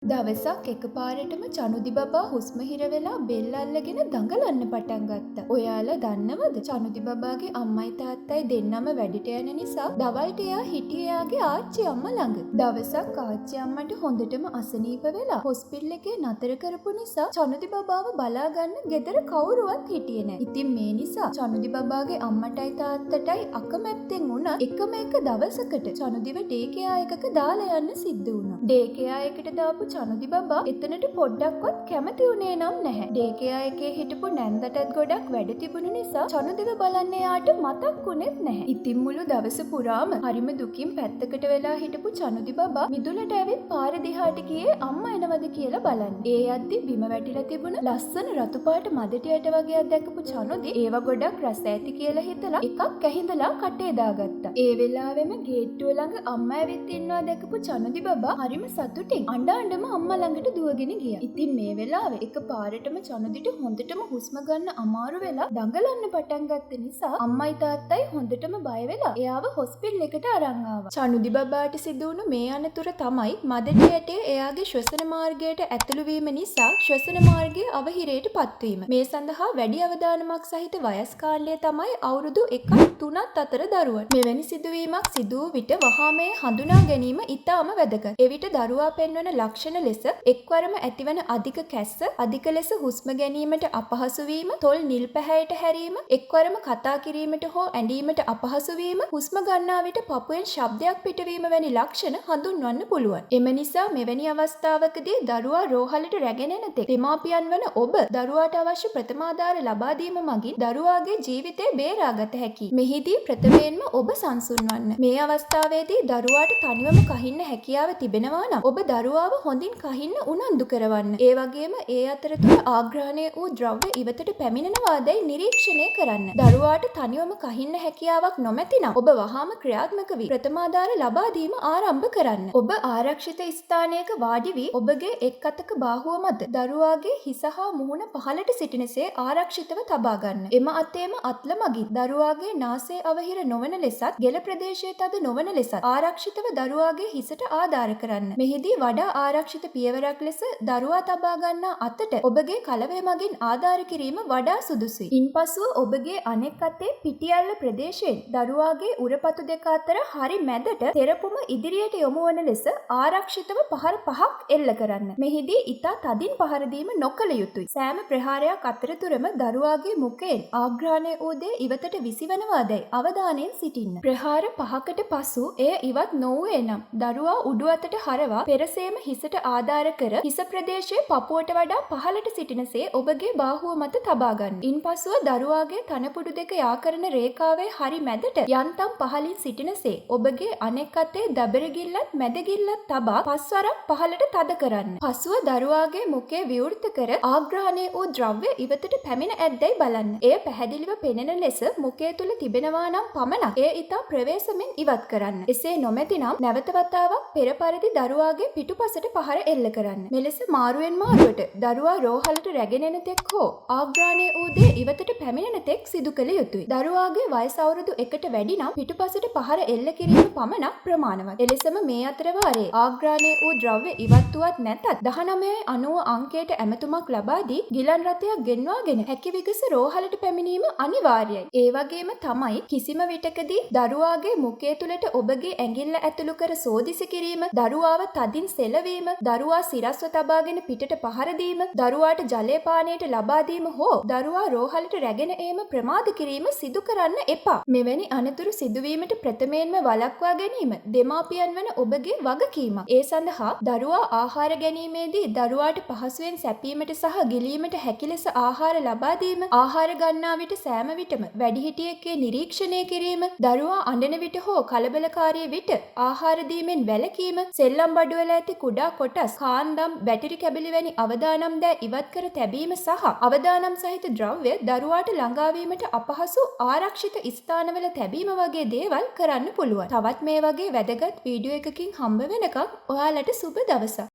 දවසක් එකපාරටම චනුදි බබා හුස්ම හිර වෙලා බෙල්ල අල්ලගෙන දඟලන්න පටන් ගත්තා. ඔයාලා දන්නවද? චනුදි බබාගේ අම්මයි තාත්තයි දෙන්නම වැඩට යන නිසා දවල්ට එයා හිටියේ එයාගේ ආච්චි අම්මා ළඟ. දවසක් ආච්චි අම්මට හොඳටම අසනීප වෙලා හොස්පිටල් එකේ නතර කරපු නිසා චනුදි බබාව බලා ගන්න ගෙදර කවුරුවත් හිටියේ නැහැ. ඉතින් මේ නිසා චනුදි බබාගේ අම්මටයි තාත්තටයි අකමැත්තෙන් වුණා එකම එක දවසකට චනුදිව ඩේ කෙයා එකක දාලා යන්න සිද්ධ වුණා. ඩේ කෙයා එකට දාපු චනුදි බබා එතනට පොඩ්ඩක්වත් කැමති වුණේ නම් නැහැ. ඩේකයා එකේ හිටපු නැන්දටත් ගොඩක් වැඩ තිබුණු නිසා චනුදිව බලන්න එයාට මතක් වුණෙත් නැහැ. ඉතින් මුළු දවස පුරාම හරිම දුකින් පැත්තකට වෙලා හිටපු චනුදි බබා මිදුලට ඇවිත් පාර දිහාට ගියේ අම්මා එනවද කියලා බලන්න. ඒ යද්දි බිම වැටිලා තිබුණ ලස්සන රතු පාට මදටියට වගේ දැකපු චනුදි ඒව ගොඩක් රස ඇති කියලා හිතලා එකක් ඇහිඳලා කටේ දාගත්තා. ඒ වෙලාවෙම ගේට්ටුව ළඟ අම්මා ඇවිත් ඉන්නවා දැකපු චනුදි බබා හරිම සතුටින් අඬ අම්මා ළඟට දුවගෙන ගියා. ඉතින් මේ වෙලාවේ එකපාරටම චනුදිට හොඳටම හුස්ම ගන්න අමාරු වෙලා දඟලන්න පටන් ගත්ත නිසා අම්මයි තාත්තයි හොඳටම බය වෙලා එයාව හොස්පිටල් එකට අරන් ආවා. චනුදි බබාට සිදු වුණු මේ අනතුර තමයි මදටියට එයාගේ ශ්වසන මාර්ගයට ඇතුළු වීම නිසා ශ්වසන මාර්ගයේ අවහිරයට පත්වීම. මේ සඳහා වැඩි අවදානමක් සහිත වයස් කාණ්ඩය තමයි අවුරුදු 1-3 අතර දරුවන්. මෙවැනි සිදුවීමක් සිදු වූ විට වහා මේ හඳුනා ගැනීම ඉතාම වැදගත්. එවිට දරුවා පෙන්වන ලක්ෂණ ලෙස එක්වරම ඇතිවන අධික කැස්ස, අධික ලෙස හුස්ම ගැනීමට අපහසු වීම, තොල් නිල් පැහැයට හැරීම, එක්වරම කතා කිරීමට හෝ ඇඬීමට අපහසු වීම, හුස්ම ගන්නා විට පපුවෙන් ශබ්දයක් පිටවීම වැනි ලක්ෂණ හඳුන්වන්න පුළුවන්. එම නිසා මෙවැනි අවස්ථාවකදී දරුවා රෝහලට රැගෙන එන තෙක් දෙමාපියන් වන ඔබ දරුවාට අවශ්‍ය ප්‍රථමාධාර ලබා දීම මගින් දරුවාගේ ජීවිතය බේරාගත හැකියි. මෙහිදී ප්‍රථමයෙන්ම ඔබ සංසුන් වන්න. මේ අවස්ථාවේදී දරුවාට තනිවම කහින්න හැකියාව තිබෙනවා නම් ඔබ දරුවාව හොඳින් කහින්න උනන්දු කරවන්න. ඒ වගේම ඒ අතරතුර ආග්‍රහණය වූ ද්‍රව්‍ය ඉවතට පැමිණෙනවාදැයි නිරීක්ෂණය කරන්න. දරුවාට තනිවම කහින්න හැකියාවක් නොමැතිනම් ඔබ වහාම ක්‍රියාත්මක වී ප්‍රථමාධාර ලබා දීම ආරම්භ කරන්න. ඔබ ආරක්ෂිත ස්ථානයක වාඩි වී ඔබගේ එක් අතක බාහුව මත දරුවාගේ හිස හා මුහුණ පහළට සිටිනසේ ආරක්ෂිතව තබා ගන්න. එම අතේම අත්ල මගින් දරුවාගේ නාසය අවහිර නොවන ලෙසත් ගෙල ප්‍රදේශයේ තද නොවන ලෙසත් ආරක්ෂිතව දරුවාගේ හිසට ආධාර කරන්න. මෙහිදී වඩා ආරක්ෂිත පියවරක් ලෙස දරුවා තබා ගන්නා අතට ඔබගේ කලවය මගින් ආධාර කිරීම වඩා සුදුසුයි. ඉන්පසුව ඔබගේ අනෙක් අතේ පිටියල්ල ප්‍රදේශයෙන් දරුවාගේ උරපතු දෙක අතර හරි මැදට තෙරපුම ඉදිරියට යොමු වන ලෙස ආරක්ෂිතව පහර 5ක් එල්ල කරන්න. මෙහිදී ඉතා තදින් පහර දීම නොකළ යුතුයි. සෑම ප්‍රහාරයක් අතරතුරම දරුවාගේ මුඛයෙන් ආග්‍රහණය වූ දේ ඉවතට විසිවනවාදැයි අවධානයෙන් සිටින්න. ප්‍රහාර 5කට පසු එය ඉවත් නොවුවේ නම් දරුවා උඩු අතට හරවා පෙරසේම හිසට ආධාර කර හිස ප්‍රදේශයේ පපුවට වඩා පහළට සිටිනසේ ඔබගේ බාහුව මත තබා ගන්න. ඉන්පසුව දරුවාගේ තනපුඩු දෙක යා කරන රේඛාවේ හරි මැදට යන්තම් පහළින් සිටිනසේ ඔබගේ අනෙක් අතේ දබරගිල්ලත් මැදගිල්ලත් තබා පස්වරක් පහළට තද කරන්න. පසුව දරුවාගේ මුඛය විවෘත කර ආග්‍රහණය වූ ද්‍රව්‍ය ඉවතට පැමිණ ඇද්දැයි බලන්න. එය පැහැදිලිව පෙනෙන ලෙස මුඛය තුල තිබෙනවා නම් පමණක් එය ඉතා ප්‍රවේශමෙන් ඉවත් කරන්න. එසේ නොමැතිනම් නැවත වතාවක් පෙර පරිදි දරුවාගේ පිටුපසට පහර එල්ල කරන්න. මෙලෙස මාරුවෙන් මාරුවට දරුවා රෝහලට රැගෙන එන තෙක් හෝ ආග්‍රහණය වූ දේ ඉවතට පැමිණෙන තෙක් සිදු කළ යුතුයි. දරුවාගේ වයස අවුරුදු 1ට වැඩි නම් පිටුපසට පහර එල්ල කිරීම පමණක් ප්‍රමාණවත්. එලෙසම මේ අතර වාරයේ ආග්‍රහණය වූ ද්‍රව්‍ය ඉවත් වුවත් නැතත් 1990 අංකයට ඇමතුමක් ලබා දී ගිලන් රථයක් ගෙන්වාගෙන හැකි විගස රෝහලට පැමිණීම අනිවාර්යයි. ඒ වගේම තමයි කිසිම විටකදී දරුවාගේ මුඛය තුලට ඔබගේ ඇඟිල්ල ඇතුළු කර සෝදිසි කිරීම, දරුවාව තදින් සෙලවීම, දරුවා සිරස්ව තබාගෙන පිටට පහර දීම, දරුවාට ජලය පානයට ලබා දීම හෝ දරුවා රෝහලට රැගෙන ඒම ප්‍රමාද කිරීම සිදු කරන්න එපා. මෙවැනි අනතුරු සිදුවීමට ප්‍රථමයෙන්ම වළක්වා ගැනීම දෙමාපියන් වන ඔබගේ වගකීමක්. ඒ සඳහා දරුවා ආහාර ගැනීමේදී දරුවාට පහසුවෙන් සැපීමට සහ ගිලීමට හැකි ලෙස ආහාර ලබා දීම, ආහාර ගන්නා විට සෑම විටම වැඩිහිටියෙක්ගේ නිරීක්ෂණය කිරීම, දරුවා අඬන විට හෝ කලබලකාරී විට ආහාර දීමෙන් වැළකීම, සෙල්ලම් බඩුවල ඇති කුඩා කොටස්, කාන්දම්, බැටරි කැබලි වැනි අවදානම් දෑ ඉවත් කර තැබීම සහ අවදානම් සහිත ද්‍රව්‍ය දරුවාට ළඟාවීමට අපහසු ආරක්ෂිත ස්ථානවල තැබීම වගේ දේවල් කරන්න පුළුවන්. තවත් මේ වගේ වැදගත් වීඩියෝ එකකින් හම්බ වෙනකම් ඔයාලට සුබ දවසක්.